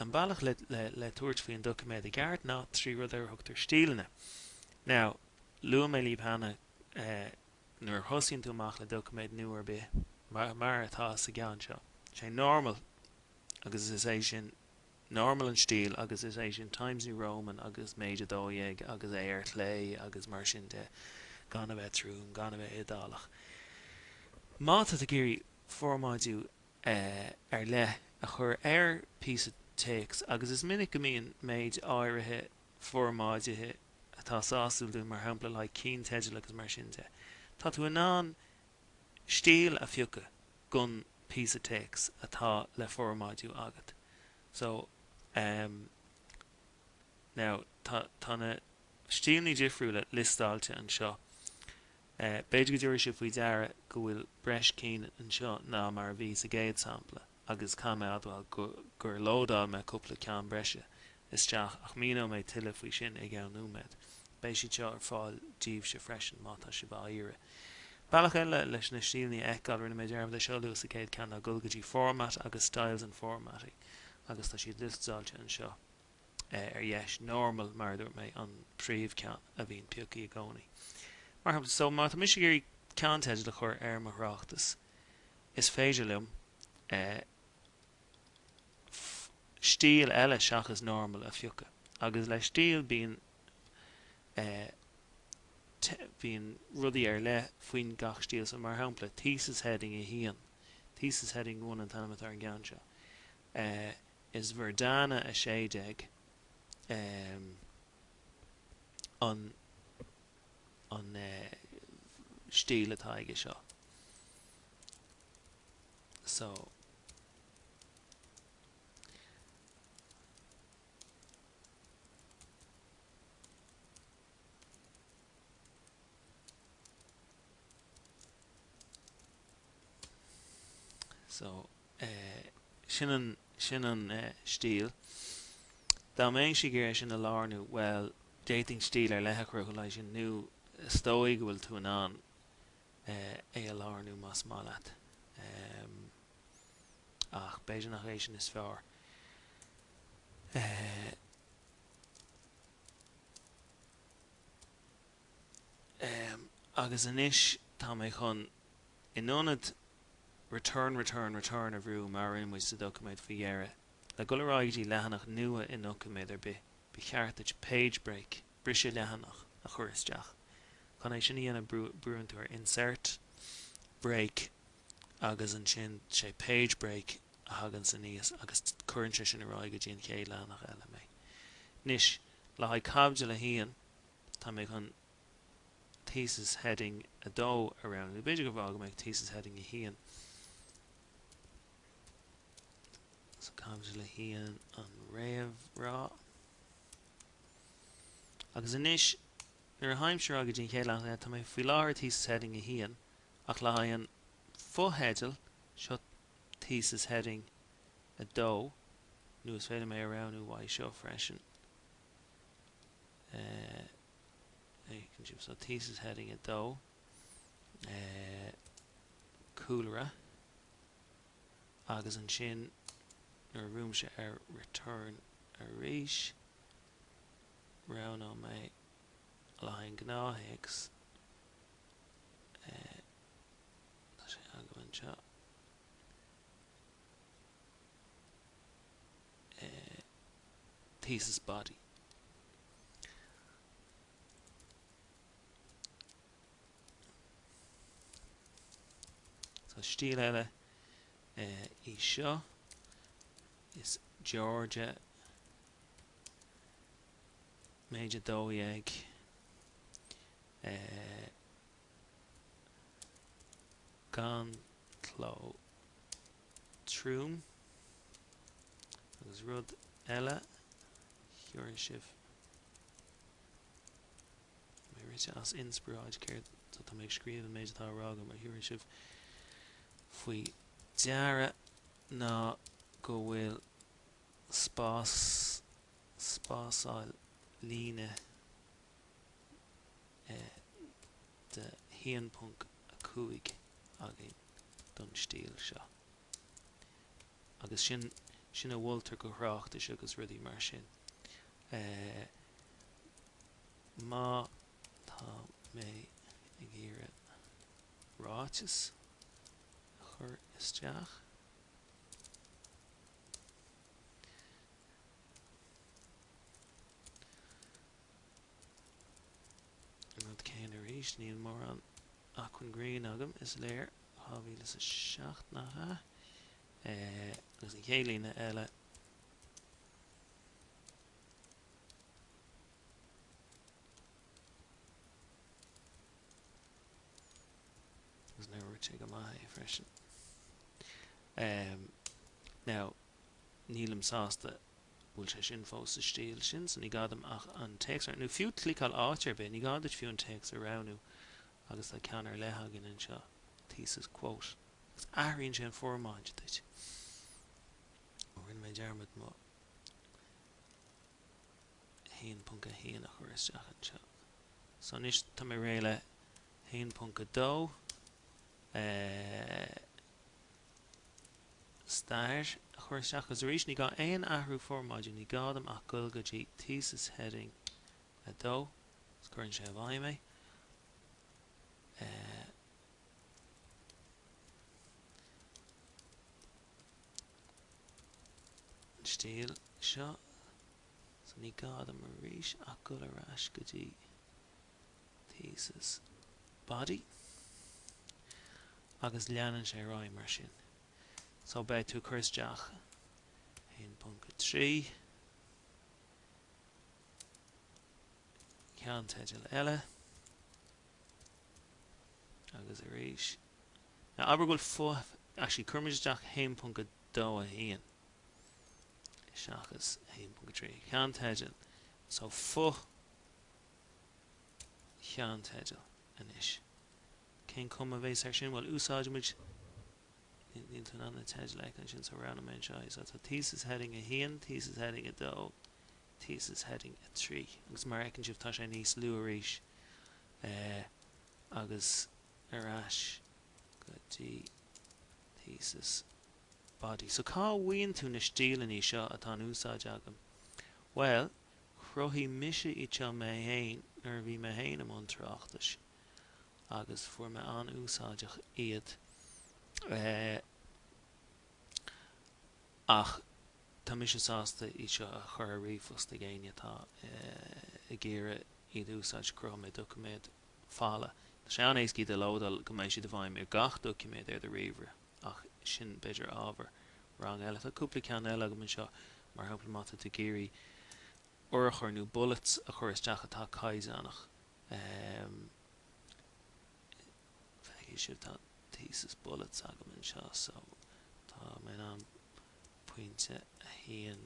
an bailach le tuairt faoin document a gceart ná trí rud ar thugtar stíleanna. Now, luam mé líb hana nuair thosaíonn tú amach le document nuair be mar atá sa gceann seo. Sé normal agus is é sin normal an stíl agus is é sin Times New Roman agus méide dóigh agus éir lé agus mar sin de gan a bheith trúm gan a bheith idálaach. Má a géirí formáidú ar le a chur ar pí takes agus is minic go míon méid áirithe formáidithe atá sáúilú mar hapla le cín teidir agus mar sin de. Tá tú an stíl a fiúcha gun pí takes atá le formáidú agat. So now tána stílní difriú le listáilte an seo. Beidir go dúir si faoi deara go bhfuil breis cín an seo ná mar bhí sa géad sampla agus cáimeadháil gur lódáil me cúpla ceann breise isteach ach míó méid tuile faoi sin ag an núméid. Bei si teo ar fáil díobh se freisin mátá si bh ire. Bealach eile leis na stílní eáil rinne méid dearbh le seolú sa céad ceann a gulgadtí format agus styles an formatting agus tá siad listáilte an seo ar dheis normal mar dúirt mé an príomh ceann a bhíon peocaí a gcónaí. Mar so má mis gurí ceantéid le chur ar mar thráchtas is féidir liom stíl eile seachas normal a fiúcha agus le stíl bíon rudaí ar le faoin gach stíl so mar hampla thesis heading a hían thesis heading 1 an tanimiid ar an gceann seo is verdana a séideag an stíl atá aige seo. So sin an stíl dá mé si gur sin a lárnú well dating stíl ar lethecrú go lei sin nu stóig bhfuil tú an é a lárnú más má leat ach beidir nach éis sin is fearr agus inis tá mé chun inionad return a bhrú mar in sa document fao dhearra le go ráidí lehanach nua in document ar be cheartid page break brise lehanach a chur isteach chun é sin íana brúintúir insert break agus an sin sé page break a hagan san níos agus chuintse sin aráid go dtíon chéad lehanach eile mé. Nis le haid cabde le hían tá mé chun thesis heading a dó around the beidir go bhfág méid thesis heading a hían so cabde le hían an réamh rá agus inis nuair a haimseir agad dtíon chéad lehanach tá mé faoi láthir thesis heading a hían ach le haid an futheidil seo thesis heading a dó nuas féidir mé around bhaid seo freisin so thesis heading a dó cúlra agus an sin nuair room se ar return a ríis round on mé le haid gnáthés tá sé agamann seo thesis body so stíl eile í seo is Georgia méide dóigh gan cló trúm agus rud eile thuireann sibh mé rite as inspiráid céir so tá méid scríobh méid atá rága mar thuireann sibh faoi deara ná go bhfuil spásáil líne de 1.5 agin don stíl seo agus sin sin a bhfuiltar go tráchtais agus rudí mar sin. Má tá mé ag iarraidh ráiteas chur isteach. Rud céin arís níl mór an achan green agam is léir 2017 agus an chéilíne eile agus nuair te go maithe freisin. Now nílam sásta bhfuil sé sin fós sa stíl sin san ní gadam ach an text nu fiú cliáil áitir be ní gadid fiú an text aráú agus tá ceanar lethagin an seo thesis quote agus airíonn sé an formáid duit ó rinne mé dearmad má haon punca haon a chur isteach an seo. So níos tá mé réile haon punca dó stair a chur isteach agus arís ní gá aon ahrú formáid ní gádam ach gul go dtí thesis heading a dó gus churann sé bhaim mé. Stíl seo so ní gádam arís ach gul arás go dtí thesis body agus leanan sé ráim mar sin. So be tú chur isteach 1.3 cean teidil eile agus arís. Now aber bhfuil fuh actually churmid isteach 1.2 a haon seachas 1.3 cean teidil so fuh cean teidil inis. Cén cum a bhééis ar sin bhfuil úsáidimiid ní tú anna teidil ag an sin sa ranna man seo. So tá thesis heading a haon, thesis heading a dó, thesis heading a 3 agus mar ecinn sibh tá sé níos lú arís agus arás go dtí thesis body. So cá bhain tú na stíleanna seo atá úsáid agam? Well, chruthí mise i teo mé hain nar bhí mé hain am an tráchtais agus fuair me an úsáideach iad ach tá mise sásta i seo a chur a riomhos na ggéine tá i ggéire iad úsáid cruthméid documéid fála. Tá sé an éascí de lódal go méid si do bhaim ar gach documéid ar de riomhre ach sin beidir ábhar rang eile. Tá cúpla cean eile go man seo mar hapla mata tú géirí orchar nó bullets a chur isteach atá caiiseannach. Feicigh sibh tá thesis bullets agam an seo so tá mé an pointe a haon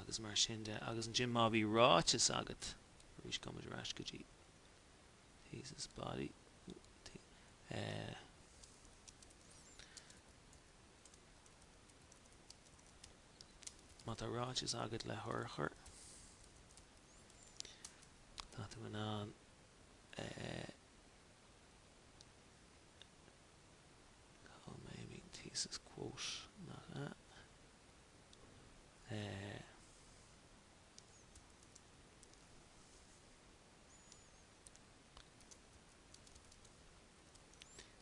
agus mar sin de agus an Jim má bhí ráiteas agat rís go rás go dtí thesis body má tá ráiteas agat le thorchar tá tú an maybe thesis quote nach that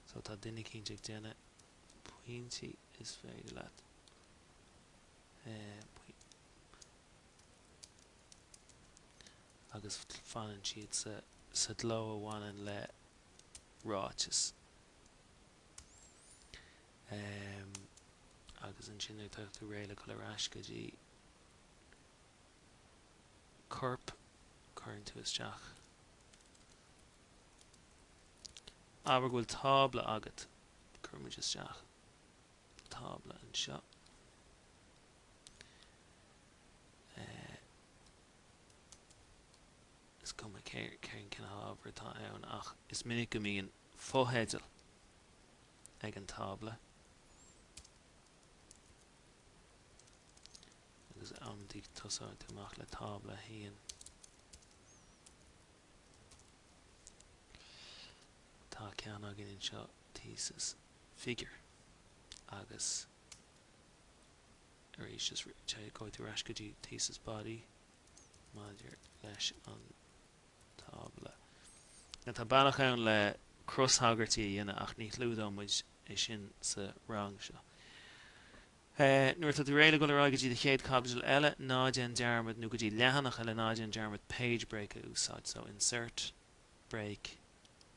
so tá duine cínte déine pointí is féidir leat agus fanan siad sa dló amháin le ráiteas agus an sin tú réile go le rás go dtí corp chuann tú isteach aber bhfuil tábla agat chuirmuid isteach tábla an seo is cum céir cén cin ábhar tá ann ach is minic go mííon fóhéidir ag an tábla agus amtí tosáid túach le tábla haon tá cean agin in seo thesis figure agus Arís just go to Rashkadi thesis body Maidir leis an tabla. Na tá Bealach ann le cross haghairtí dhéanana ach ní lúdóid é sin sa rang seo. Nuair tá réile go leráid de chéad cabdal eile náidean dearmad nó go dtí lehanach eile náidean dearmad page break a úsáid, so insert break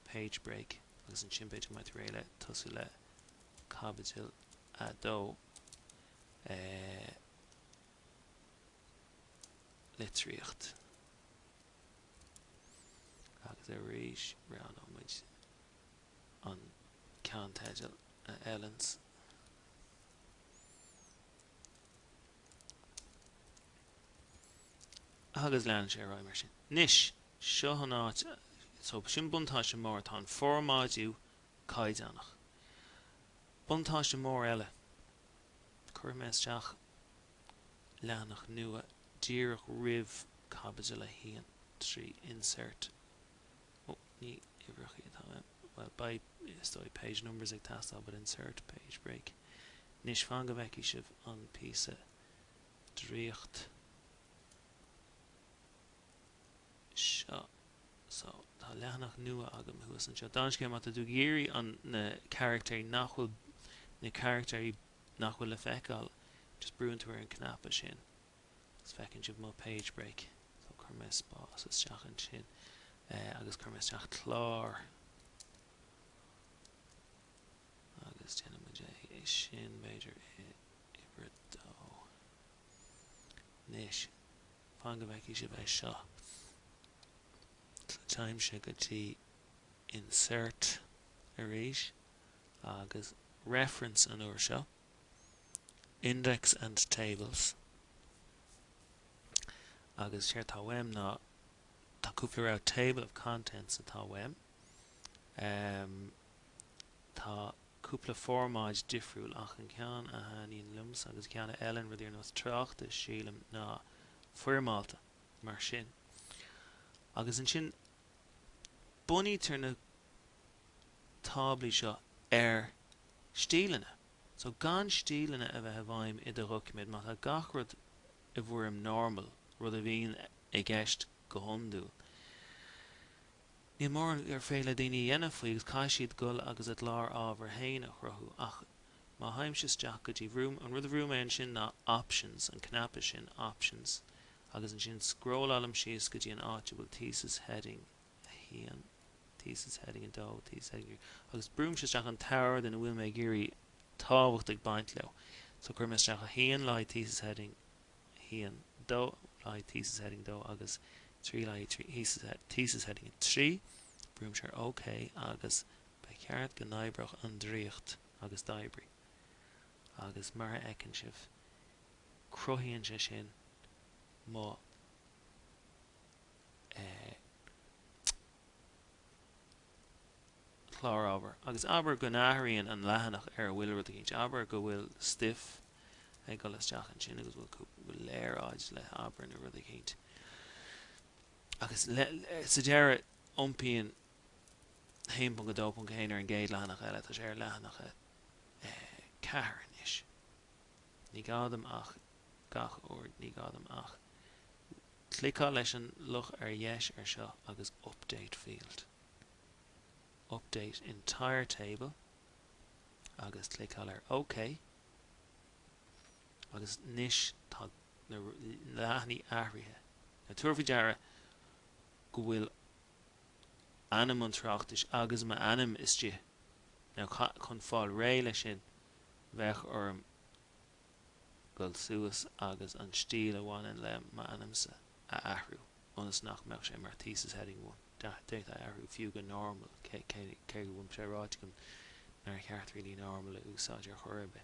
page break agus an sin beidir maiid réile tosú le cabdal a dó litríocht agus a ríis ran óid an ceantéidil Ellens. Agus lean sé rá mar sin. Nis, seo an áit, so sin buntáiste mór tá formáidú caideannach. Buntáiste mór eile, chuir meisteach leanach nua díreach rih cabidil a hían trí insert. Ní ibreach í tá well by stoi page numbers ag tastá, but insert page break. Nis fan go bheici sibh an písa dríocht seo. So tá leanach nua agam thuas an seo. Dánscéim mat a dú géirí an na character nachhfuil na character nachhfuil le feicáil just brúin tú ar an cnapa sin. Is fecinn sibh má page break. So chuir mé spás isteach an sin. Agus chuir mé isteach clár. Agus déanam é sin méidir ibre dó. Nis fan go bheici sibh é seo. Time se go dtí insert arís agus reference an uair seo, index and tables agus sér tá weim ná tá cúpla rá table of contents atá weim, tá cúpla formáid difriúil ach an cean a haíon lums agus ceanna Ellen ruidir nó tráchtais sílam ná fuirmáilta mar sin. Agus an sin bunítar na táblaí seo ar Stíleanna. So gan Stíleanna a bheith bhaim i do rucimid má tá gach rud a bhuaim normal rud a bhíon ag gceist go hiondúil. Ní mór ar féile daoine dhéanamh faoi agus cai siad gul agus at lár ábhar héine chruthú ach má haimse isteach go dtí bhrúm an rud a bhrúm an sin ná options an cnapa sin options agus an sin scroll alam síos go dtí an áit bhfuil thesis heading hían thesis heading an dó thesis heading agus brúm isteach an tower den bhfuil mé géirí táhacht ag baint leo. So chuir mé isteach a hían lai thesis heading hían dó lai thesis heading dó agus trí lai thesis heading 3 brúm sé OK agus ba ceart go naibrach an dríocht agus daibrí agus mar ecinn sibh cruthíonn sé sin má chlár ábhar agus aber go náthraíonn an lehanach ar bhfuil rud a gint aber go bhfuil stiff ag go isteach an sin agus bhfuil léiráid le aber na rud a gint agus sa deire iompaíonn haimp go dópon chéin ar an géad lehanach eile tá sé ar lehanach cethar inis ní gádam ach gach ord ní gádam ach clicá leis an luch ar yes ar seo agus update field update entire table agus clicá ar OK agus níis tá na leithní áirithe na tuairfí deara go bhfuil anam an tráchtais agus ma anam istí ná chun fáil réile sin bheith orm goil suas agus an stíl amháin le ma anamsa a ahrú onas nach meach sé mar thesis heading 1 déit a ahrú fiú go normal cé bhfuim sé ráit gom nar cheart rilí normal a úsáid ar chorbe